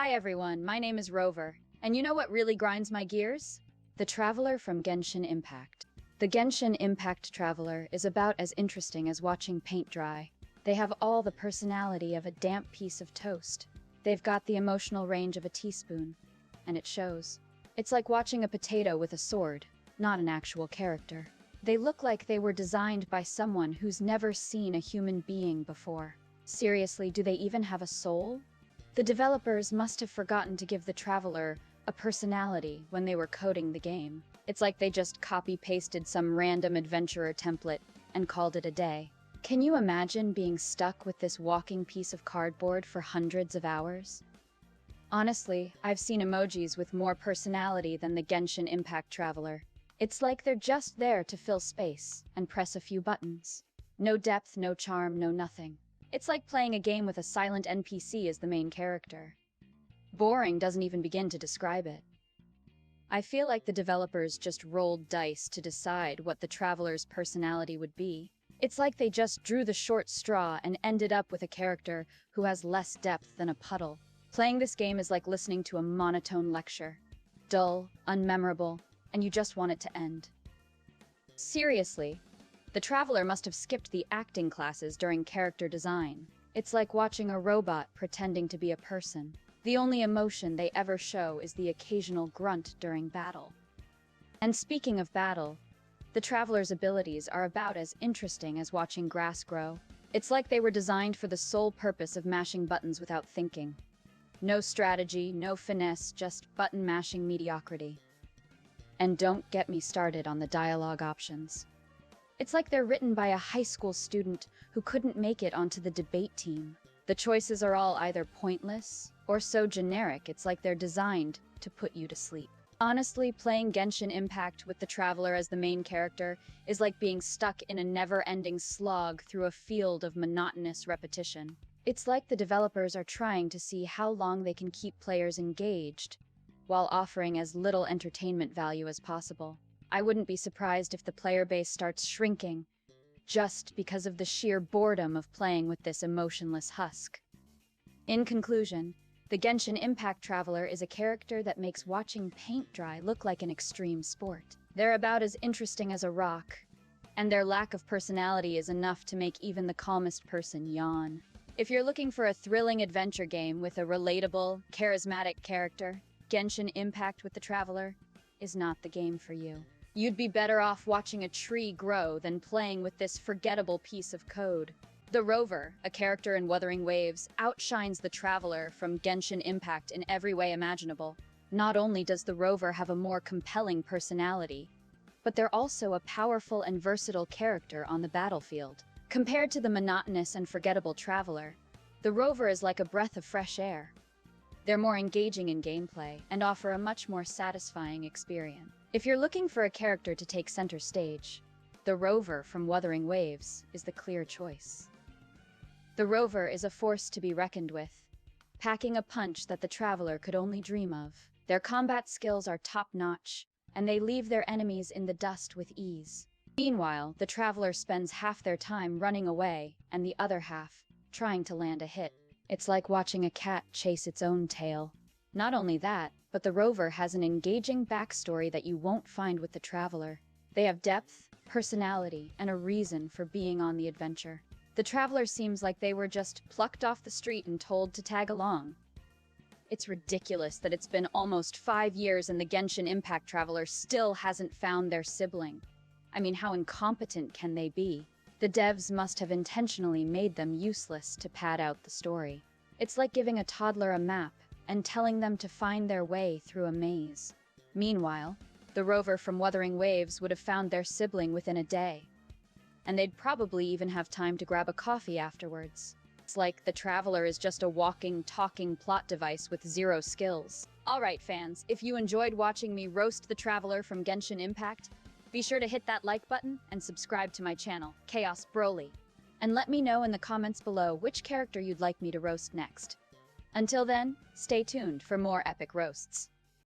Hi everyone, my name is Rover, and you know what really grinds my gears? The Traveler from Genshin Impact. The Genshin Impact Traveler is about as interesting as watching paint dry. They have all the personality of a damp piece of toast. They've got the emotional range of a teaspoon, and it shows. It's like watching a potato with a sword, not an actual character. They look like they were designed by someone who's never seen a human being before. Seriously, do they even have a soul? The developers must have forgotten to give the Traveler a personality when they were coding the game. It's like they just copy-pasted some random adventurer template and called it a day. Can you imagine being stuck with this walking piece of cardboard for hundreds of hours? Honestly, I've seen emojis with more personality than the Genshin Impact Traveler. It's like they're just there to fill space and press a few buttons. No depth, no charm, no nothing. It's like playing a game with a silent NPC as the main character. Boring doesn't even begin to describe it. I feel like the developers just rolled dice to decide what the Traveler's personality would be. It's like they just drew the short straw and ended up with a character who has less depth than a puddle. Playing this game is like listening to a monotone lecture. Dull, unmemorable, and you just want it to end. Seriously, the Traveler must have skipped the acting classes during character design. It's like watching a robot pretending to be a person. The only emotion they ever show is the occasional grunt during battle. And speaking of battle, the Traveler's abilities are about as interesting as watching grass grow. It's like they were designed for the sole purpose of mashing buttons without thinking. No strategy, no finesse, just button-mashing mediocrity. And don't get me started on the dialogue options. It's like they're written by a high school student who couldn't make it onto the debate team. The choices are all either pointless or so generic it's like they're designed to put you to sleep. Honestly, playing Genshin Impact with the Traveler as the main character is like being stuck in a never-ending slog through a field of monotonous repetition. It's like the developers are trying to see how long they can keep players engaged while offering as little entertainment value as possible. I wouldn't be surprised if the player base starts shrinking just because of the sheer boredom of playing with this emotionless husk. In conclusion, the Genshin Impact Traveler is a character that makes watching paint dry look like an extreme sport. They're about as interesting as a rock, and their lack of personality is enough to make even the calmest person yawn. If you're looking for a thrilling adventure game with a relatable, charismatic character, Genshin Impact with the Traveler is not the game for you. You'd be better off watching a tree grow than playing with this forgettable piece of code. The Rover, a character in Wuthering Waves, outshines the Traveler from Genshin Impact in every way imaginable. Not only does the Rover have a more compelling personality, but they're also a powerful and versatile character on the battlefield. Compared to the monotonous and forgettable Traveler, the Rover is like a breath of fresh air. They're more engaging in gameplay and offer a much more satisfying experience. If you're looking for a character to take center stage, the Rover from Wuthering Waves is the clear choice. The Rover is a force to be reckoned with, packing a punch that the Traveler could only dream of. Their combat skills are top-notch, and they leave their enemies in the dust with ease. Meanwhile, the Traveler spends half their time running away and the other half trying to land a hit. It's like watching a cat chase its own tail. Not only that, but the Rover has an engaging backstory that you won't find with the Traveler. They have depth, personality, and a reason for being on the adventure. The Traveler seems like they were just plucked off the street and told to tag along. It's ridiculous that it's been almost 5 years and the Genshin Impact Traveler still hasn't found their sibling. I mean, how incompetent can they be? The devs must have intentionally made them useless to pad out the story. It's like giving a toddler a map and telling them to find their way through a maze. Meanwhile, the Rover from Wuthering Waves would have found their sibling within a day. And they'd probably even have time to grab a coffee afterwards. It's like the Traveler is just a walking, talking plot device with zero skills. Alright fans, if you enjoyed watching me roast the Traveler from Genshin Impact, be sure to hit that like button and subscribe to my channel, Chaos Broly. And let me know in the comments below which character you'd like me to roast next. Until then, stay tuned for more epic roasts.